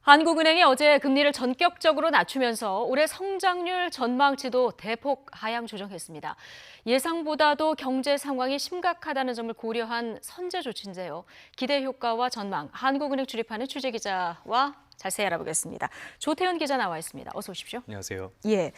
한국은행이 어제 금리를 전격적으로 낮추면서 올해 성장률 전망치도 대폭 하향 조정했습니다. 예상보다도 경제 상황이 심각하다는 점을 고려한 선제 조치인데요. 기대 효과와 전망, 한국은행 출입하는 취재기자와 자세히 알아보겠습니다. 조태현 기자 나와 있습니다. 어서 오십시오. 안녕하세요. 예,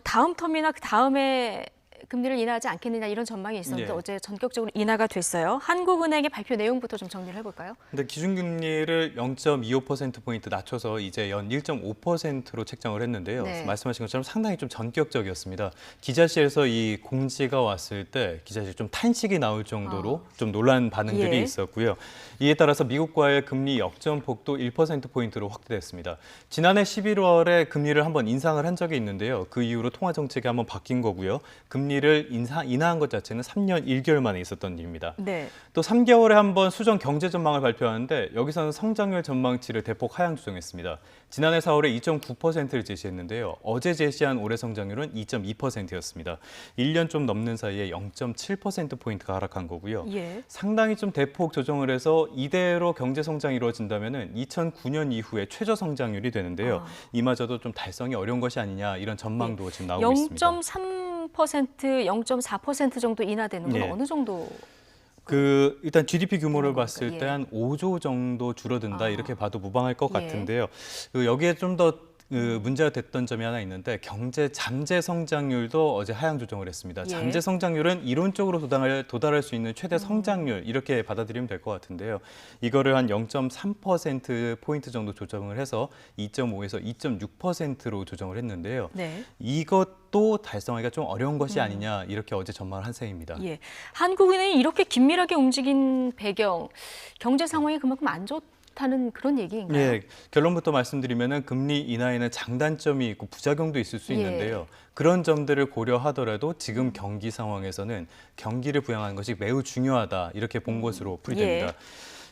다음 텀이나 그 다음에 금리를 인하하지 않겠느냐 이런 전망이 있었는데 어제 전격적으로 인하가 됐어요. 한국은행의 발표 내용부터 좀 정리를 해볼까요? 근데 기준금리를 0.25%포인트 낮춰서 이제 연 1.5%로 책정을 했는데요. 네. 말씀하신 것처럼 상당히 좀 전격적이었습니다. 기자실에서 이 공지가 왔을 때 기자실 좀 탄식이 나올 정도로 좀 놀란 반응들이 있었고요. 이에 따라서 미국과의 금리 역전폭도 1%포인트로 확대됐습니다. 지난해 11월에 금리를 한번 인상을 한 적이 있는데요. 그 이후로 통화 정책이 한번 바뀐 거고요. 금리를 인하한 것 자체는 3년 1개월 만에 있었던 일입니다. 네. 또 3개월에 한 번 수정 경제 전망을 발표하는데 여기서는 성장률 전망치를 대폭 하향 조정했습니다. 지난해 4월에 2.9%를 제시했는데요. 어제 제시한 올해 성장률은 2.2%였습니다. 1년 좀 넘는 사이에 0.7%포인트가 하락한 거고요. 상당히 좀 대폭 조정을 해서 이대로 경제 성장이 이루어진다면 2009년 이후에 최저 성장률이 되는데요. 이마저도 좀 달성이 어려운 것이 아니냐 이런 전망도 지금 나오고 있습니다. 0.3%, 0.4% 정도 인하되는 건 어느 정도? 일단 GDP 규모를 되는 봤을 겁니까? 때 한 5조 정도 줄어든다 이렇게 봐도 무방할 것 같은데요. 여기에 좀 더 문제가 됐던 점이 하나 있는데 경제 잠재 성장률도 어제 하향 조정을 했습니다. 잠재 성장률은 이론적으로 도달할 수 있는 최대 성장률 이렇게 받아들이면 될 것 같은데요. 이거를 한 0.3%포인트 정도 조정을 해서 2.5에서 2.6%로 조정을 했는데요. 이것도 달성하기가 좀 어려운 것이 아니냐 이렇게 어제 전망을 한 셈입니다. 한국은행이 이렇게 긴밀하게 움직인 배경, 경제 상황이 그만큼 안 좋다는 그런 얘기인가요? 네, 결론부터 말씀드리면 금리 인하에는 장단점이 있고 부작용도 있을 수 있는데요. 그런 점들을 고려하더라도 지금 경기 상황에서는 경기를 부양하는 것이 매우 중요하다 이렇게 본 것으로 풀이됩니다.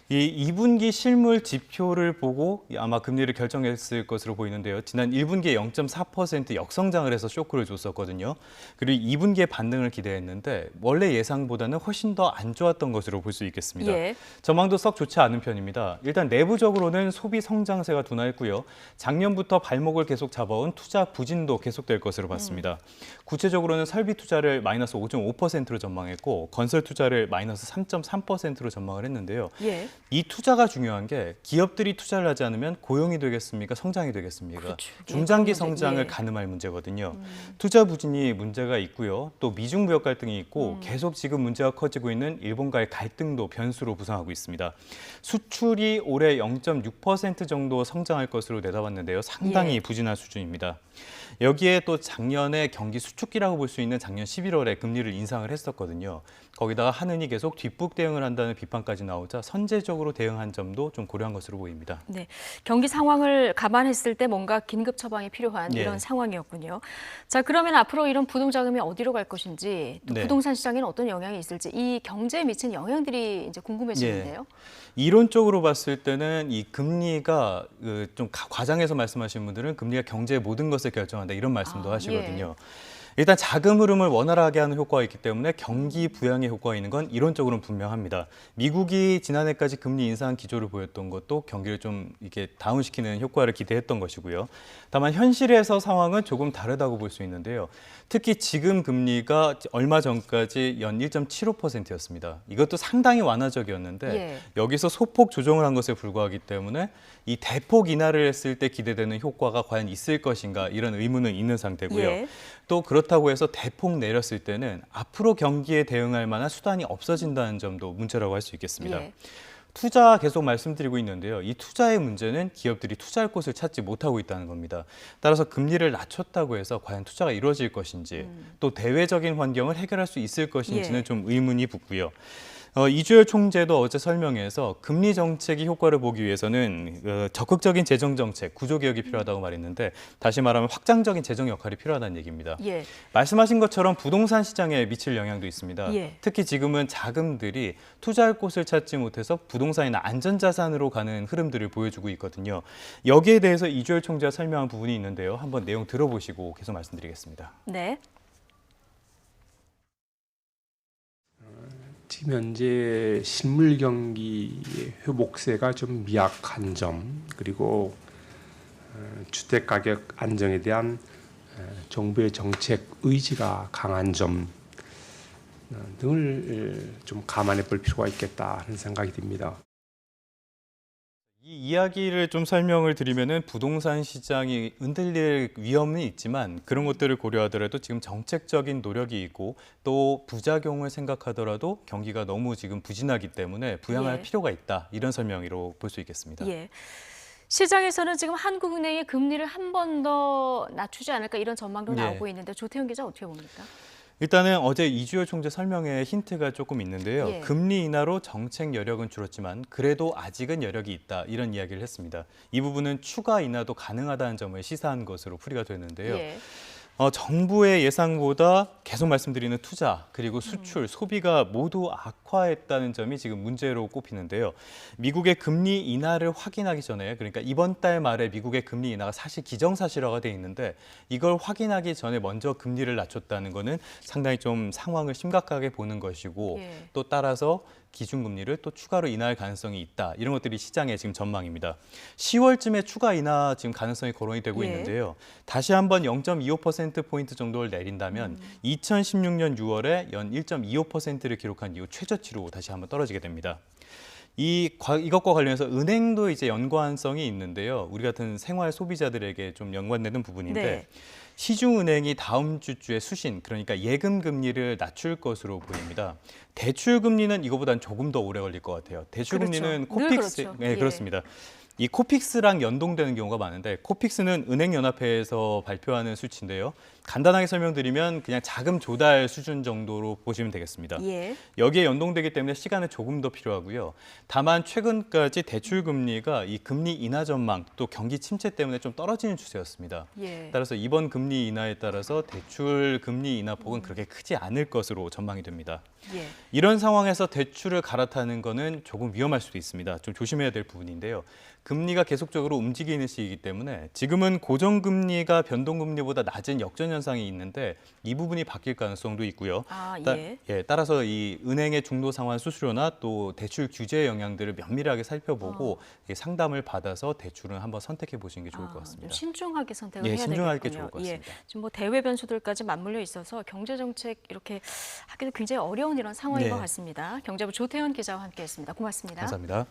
이 2분기 실물 지표를 보고 아마 금리를 결정했을 것으로 보이는데요. 지난 1분기에 0.4% 역성장을 해서 쇼크를 줬었거든요. 그리고 2분기에 반등을 기대했는데 원래 예상보다는 훨씬 더 안 좋았던 것으로 볼 수 있겠습니다. 전망도 썩 좋지 않은 편입니다. 일단 내부적으로는 소비 성장세가 둔화했고요. 작년부터 발목을 계속 잡아온 투자 부진도 계속될 것으로 봤습니다. 구체적으로는 설비 투자를 마이너스 5.5%로 전망했고 건설 투자를 마이너스 3.3%로 전망을 했는데요. 이 투자가 중요한 게 기업들이 투자를 하지 않으면 고용이 되겠습니까? 성장이 되겠습니까? 그렇죠. 중장기 성장을 가늠할 문제거든요. 투자 부진이 문제가 있고요. 또 미중 무역 갈등이 있고 계속 지금 문제가 커지고 있는 일본과의 갈등도 변수로 부상하고 있습니다. 수출이 올해 0.6% 정도 성장할 것으로 내다봤는데요. 상당히 부진한 수준입니다. 여기에 또 작년에 경기 수축기라고 볼 수 있는 작년 11월에 금리를 인상을 했었거든요. 거기다가 한은이 계속 뒷북 대응을 한다는 비판까지 나오자 선제적으로 대응한 점도 좀 고려한 것으로 보입니다. 네, 경기 상황을 감안했을 때 뭔가 긴급 처방이 필요한 이런 상황이었군요. 자, 그러면 앞으로 이런 부동 자금이 어디로 갈 것인지, 또 부동산 시장에는 어떤 영향이 있을지 이 경제에 미친 영향들이 이제 궁금해지는데요. 이론적으로 봤을 때는 이 금리가 좀 과장해서 말씀하시는 분들은 금리가 경제의 모든 것을 결정한다 이런 말씀도 하시거든요. 일단 자금 흐름을 원활하게 하는 효과가 있기 때문에 경기 부양의 효과가 있는 건 이론적으로는 분명합니다. 미국이 지난해까지 금리 인상 기조를 보였던 것도 경기를 좀 이렇게 다운시키는 효과를 기대했던 것이고요. 다만 현실에서 상황은 조금 다르다고 볼 수 있는데요. 특히 지금 금리가 얼마 전까지 연 1.75%였습니다. 이것도 상당히 완화적이었는데 여기서 소폭 조정을 한 것에 불과하기 때문에 이 대폭 인하를 했을 때 기대되는 효과가 과연 있을 것인가 이런 의문은 있는 상태고요. 또 그렇다고 해서 대폭 내렸을 때는 앞으로 경기에 대응할 만한 수단이 없어진다는 점도 문제라고 할 수 있겠습니다. 투자 계속 말씀드리고 있는데요. 이 투자의 문제는 기업들이 투자할 곳을 찾지 못하고 있다는 겁니다. 따라서 금리를 낮췄다고 해서 과연 투자가 이루어질 것인지 또 대외적인 환경을 해결할 수 있을 것인지는 좀 의문이 붙고요. 이주열 총재도 어제 설명에서 금리 정책이 효과를 보기 위해서는 적극적인 재정 정책, 구조 개혁이 필요하다고 말했는데 다시 말하면 확장적인 재정 역할이 필요하다는 얘기입니다. 말씀하신 것처럼 부동산 시장에 미칠 영향도 있습니다. 특히 지금은 자금들이 투자할 곳을 찾지 못해서 부동산이나 안전자산으로 가는 흐름들을 보여주고 있거든요. 여기에 대해서 이주열 총재가 설명한 부분이 있는데요. 한번 내용 들어보시고 계속 말씀드리겠습니다. 지금 현재 실물 경기의 회복세가 좀 미약한 점, 그리고 주택 가격 안정에 대한 정부의 정책 의지가 강한 점 등을 좀 감안해 볼 필요가 있겠다 하는 생각이 듭니다. 이 이야기를 좀 설명을 드리면은 부동산 시장이 흔들릴 위험은 있지만 그런 것들을 고려하더라도 지금 정책적인 노력이 있고 또 부작용을 생각하더라도 경기가 너무 지금 부진하기 때문에 부양할 예. 필요가 있다. 이런 설명으로 볼 수 있겠습니다. 예. 시장에서는 지금 한국은행이 금리를 한 번 더 낮추지 않을까 이런 전망도 예. 나오고 있는데 조태훈 기자 어떻게 봅니까? 일단은 어제 이주열 총재 설명에 힌트가 조금 있는데요. 예. 금리 인하로 정책 여력은 줄었지만 그래도 아직은 여력이 있다. 이런 이야기를 했습니다. 이 부분은 추가 인하도 가능하다는 점을 시사한 것으로 풀이가 됐는데요. 예. 정부의 예상보다 계속 말씀드리는 투자 그리고 수출, 소비가 모두 악화했다는 점이 지금 문제로 꼽히는데요. 미국의 금리 인하를 확인하기 전에 그러니까 이번 달 말에 미국의 금리 인하가 사실 기정사실화가 돼 있는데 이걸 확인하기 전에 먼저 금리를 낮췄다는 거는 상당히 좀 상황을 심각하게 보는 것이고 예. 또 따라서 기준금리를 또 추가로 인하할 가능성이 있다. 이런 것들이 시장의 지금 전망입니다. 10월쯤에 추가 인하 지금 가능성이 거론이 되고 예. 있는데요. 다시 한번 0.25%포인트 정도를 내린다면 2016년 6월에 연 1.25%를 기록한 이후 최저치로 다시 한번 떨어지게 됩니다. 이것과 관련해서 은행도 이제 연관성이 있는데요. 우리 같은 생활 소비자들에게 좀 연관되는 부분인데 네. 시중은행이 다음 주에 수신, 그러니까 예금 금리를 낮출 것으로 보입니다. 대출 금리는 이거보다는 조금 더 오래 걸릴 것 같아요. 대출 그렇죠. 금리는 늘 코픽스, 그렇죠. 네, 예. 그렇습니다. 이 코픽스랑 연동되는 경우가 많은데 코픽스는 은행연합회에서 발표하는 수치인데요. 간단하게 설명드리면 그냥 자금 조달 수준 정도로 보시면 되겠습니다. 예. 여기에 연동되기 때문에 시간은 조금 더 필요하고요. 다만 최근까지 대출 금리가 이 금리 인하 전망 또 경기 침체 때문에 좀 떨어지는 추세였습니다. 예. 따라서 이번 금리 인하에 따라서 대출 금리 인하 폭은 그렇게 크지 않을 것으로 전망이 됩니다. 예. 이런 상황에서 대출을 갈아타는 거는 조금 위험할 수도 있습니다. 좀 조심해야 될 부분인데요. 금리가 계속적으로 움직이는 시기이기 때문에 지금은 고정금리가 변동금리보다 낮은 역전 현상이 있는데 이 부분이 바뀔 가능성도 있고요. 아, 예. 따라서 이 은행의 중도 상환 수수료나 또 대출 규제의 영향들을 면밀하게 살펴보고 상담을 받아서 대출은 한번 선택해 보시는 게 좋을 것 좀 같습니다. 신중하게 선택을 예, 해야 신중하게 되겠군요. 좋을 것 같습니다. 지금 뭐 대외 변수들까지 맞물려 있어서 경제 정책 이렇게 하기도 굉장히 어려운 이런 상황인 네. 것 같습니다. 경제부 조태훈 기자와 함께했습니다. 고맙습니다. 감사합니다.